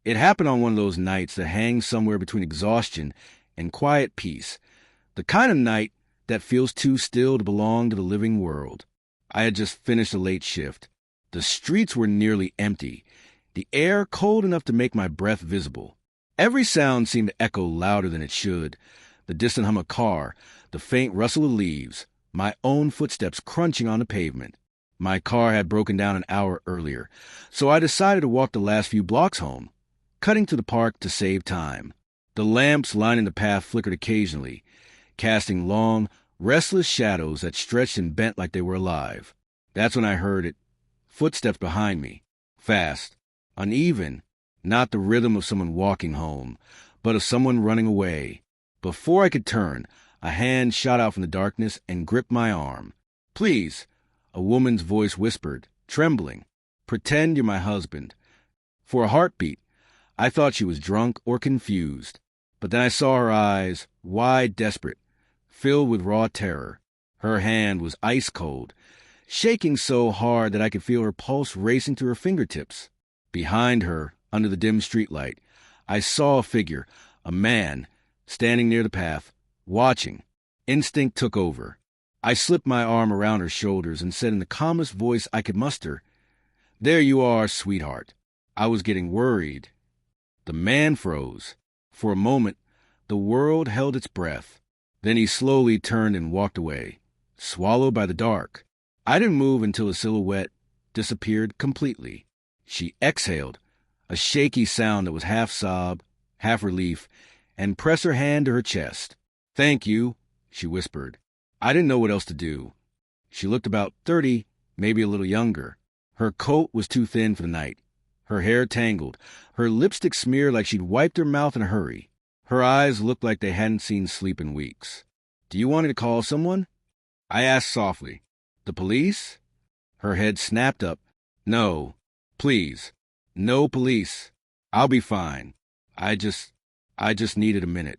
It happened on one of those nights that hangs somewhere between exhaustion and quiet peace, the kind of night that feels too still to belong to the living world. I had just finished a late shift. The streets were nearly empty, the air cold enough to make my breath visible. Every sound seemed to echo louder than it should. The distant hum of a car, the faint rustle of leaves, my own footsteps crunching on the pavement. My car had broken down an hour earlier, so I decided to walk the last few blocks home, cutting to the park to save time. The lamps lining the path flickered occasionally, casting long, restless shadows that stretched and bent like they were alive. That's when I heard it. Footsteps behind me. Fast. Uneven. Not the rhythm of someone walking home, but of someone running away. Before I could turn, a hand shot out from the darkness and gripped my arm. "Please," a woman's voice whispered, trembling. "Pretend you're my husband." For a heartbeat, I thought she was drunk or confused. But then I saw her eyes, wide, desperate, filled with raw terror. Her hand was ice cold, shaking so hard that I could feel her pulse racing through her fingertips. Behind her, under the dim streetlight, I saw a figure, a man, standing near the path, watching. Instinct took over. I slipped my arm around her shoulders and said in the calmest voice I could muster, "There you are, sweetheart." I was getting worried. The man froze. For a moment, the world held its breath. Then he slowly turned and walked away, swallowed by the dark. I didn't move until the silhouette disappeared completely. She exhaled, a shaky sound that was half sob, half relief, and pressed her hand to her chest. "Thank you," she whispered. I didn't know what else to do. She looked about 30, maybe a little younger. Her coat was too thin for the night, her hair tangled, her lipstick smeared like she'd wiped her mouth in a hurry. Her eyes looked like they hadn't seen sleep in weeks. "Do you want me to call someone?" I asked softly. "The police?" Her head snapped up. "No, please. No police. I'll be fine. I just needed a minute."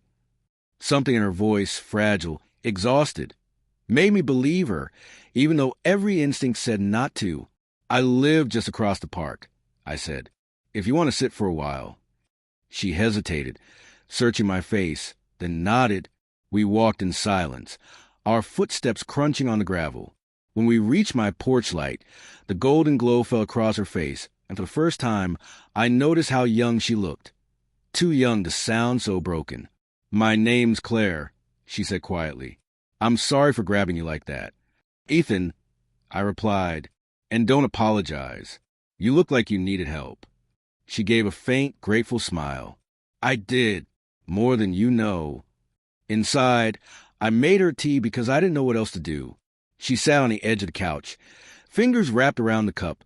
Something in her voice, fragile, exhausted, made me believe her, even though every instinct said not to. "I live just across the park," I said. "If you want to sit for a while." She hesitated, searching my face, then nodded. We walked in silence, our footsteps crunching on the gravel. When we reached my porch light, the golden glow fell across her face, and for the first time, I noticed how young she looked. Too young to sound so broken. "My name's Claire," she said quietly. "I'm sorry for grabbing you like that." "Ethan," I replied, "and don't apologize. You look like you needed help." She gave a faint, grateful smile. "I did, more than you know." Inside, I made her tea because I didn't know what else to do. She sat on the edge of the couch, fingers wrapped around the cup,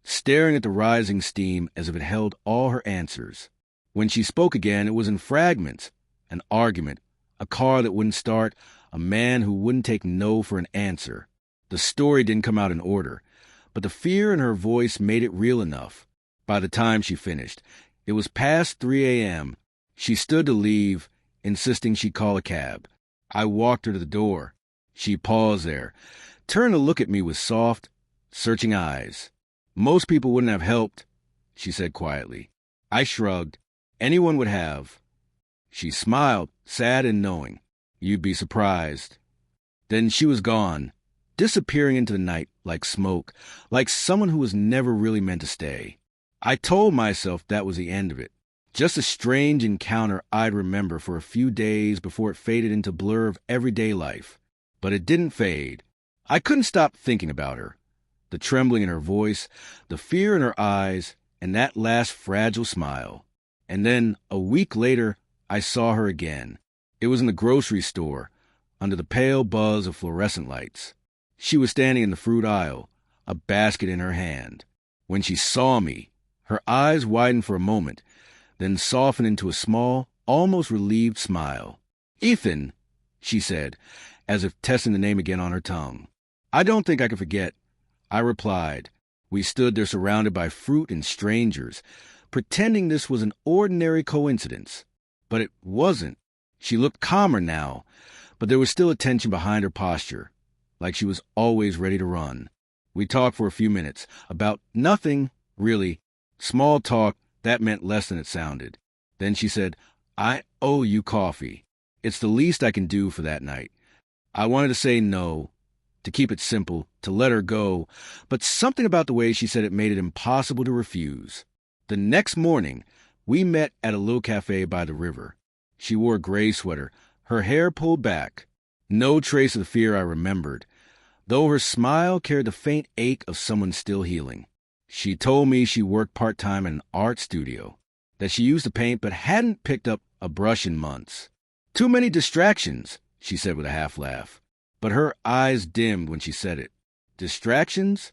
staring at the rising steam as if it held all her answers. When she spoke again, it was in fragments. An argument, a car that wouldn't start, a man who wouldn't take no for an answer. The story didn't come out in order, but the fear in her voice made it real enough. By the time she finished, it was past 3 a.m. She stood to leave, insisting she call a cab. I walked her to the door. She paused there, turned to look at me with soft, searching eyes. "Most people wouldn't have helped," she said quietly. I shrugged. "Anyone would have." She smiled, sad and knowing. "You'd be surprised." Then she was gone, disappearing into the night like smoke, like someone who was never really meant to stay. I told myself that was the end of it. Just a strange encounter I'd remember for a few days before it faded into blur of everyday life. But it didn't fade. I couldn't stop thinking about her. The trembling in her voice, the fear in her eyes, and that last fragile smile. And then, a week later, I saw her again. It was in the grocery store, under the pale buzz of fluorescent lights. She was standing in the fruit aisle, a basket in her hand. When she saw me, her eyes widened for a moment, then softened into a small, almost relieved smile. "Ethan," she said, as if testing the name again on her tongue. "I don't think I can forget," I replied. We stood there surrounded by fruit and strangers, pretending this was an ordinary coincidence. But it wasn't. She looked calmer now, but there was still a tension behind her posture, like she was always ready to run. We talked for a few minutes, about nothing, really. Small talk, That meant less than it sounded. Then she said, I owe you coffee. It's the least I can do for that night. I wanted to say no, to keep it simple, to let her go, but something about the way she said it made it impossible to refuse. The next morning, we met at a little cafe by the river. She wore a gray sweater, her hair pulled back. No trace of the fear I remembered, though her smile carried the faint ache of someone still healing. She told me she worked part-time in an art studio, that she used to paint but hadn't picked up a brush in months. Too many distractions, she said with a half-laugh. But her eyes dimmed when she said it. Distractions?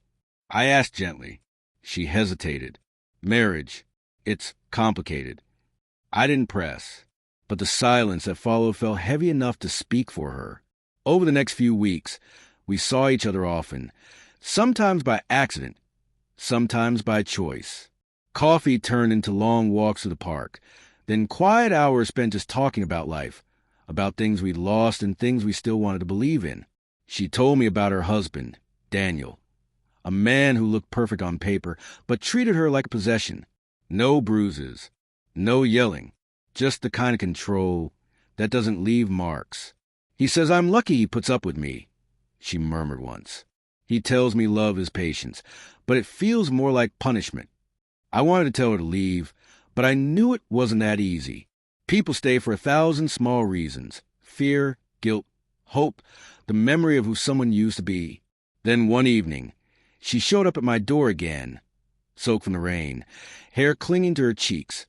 I asked gently. She hesitated. Marriage. It's complicated. I didn't press, but the silence that followed felt heavy enough to speak for her. Over the next few weeks, we saw each other often, sometimes by accident, sometimes by choice. Coffee turned into long walks to the park, then quiet hours spent just talking about life, about things we'd lost and things we still wanted to believe in. She told me about her husband, Daniel, a man who looked perfect on paper, but treated her like a possession. No bruises, no yelling, just the kind of control that doesn't leave marks. He says I'm lucky he puts up with me, she murmured once. He tells me love is patience, but it feels more like punishment. I wanted to tell her to leave, but I knew it wasn't that easy. People stay for 1,000 small reasons: fear, guilt, hope, the memory of who someone used to be. Then one evening, she showed up at my door again, soaked from the rain, hair clinging to her cheeks,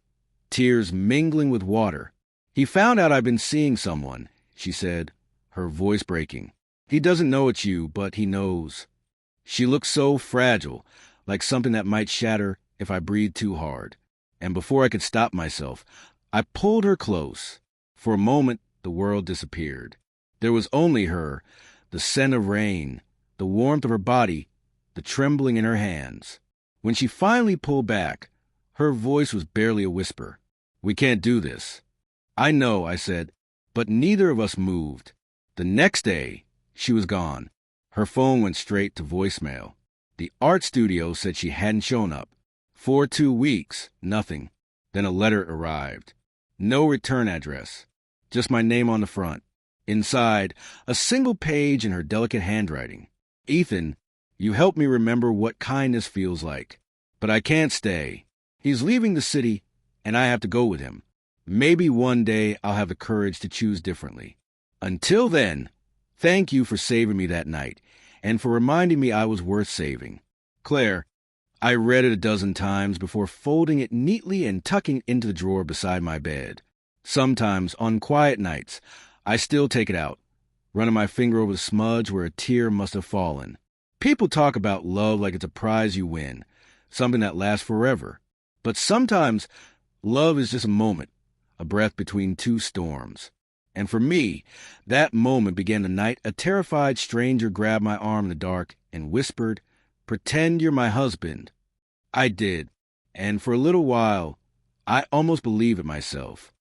tears mingling with water. He found out I'd been seeing someone, she said, her voice breaking. He doesn't know it's you, but he knows. She looked so fragile, like something that might shatter if I breathed too hard. And before I could stop myself, I pulled her close. For a moment, the world disappeared. There was only her, the scent of rain, the warmth of her body, the trembling in her hands. When she finally pulled back, her voice was barely a whisper. We can't do this. I know, I said, but neither of us moved. The next day, she was gone. Her phone went straight to voicemail. The art studio said she hadn't shown up. For 2 weeks, nothing. Then a letter arrived. No return address, just my name on the front. Inside, a single page in her delicate handwriting. Ethan, you helped me remember what kindness feels like. But I can't stay. He's leaving the city, and I have to go with him. Maybe one day I'll have the courage to choose differently. Until then, thank you for saving me that night, and for reminding me I was worth saving. Claire, I read it 12 times before folding it neatly and tucking it into the drawer beside my bed. Sometimes, on quiet nights, I still take it out, running my finger over the smudge where a tear must have fallen. People talk about love like it's a prize you win, something that lasts forever. But sometimes, love is just a moment, a breath between two storms. And for me, that moment began the night a terrified stranger grabbed my arm in the dark and whispered, "Pretend you're my husband." I did, and for a little while, I almost believed it myself.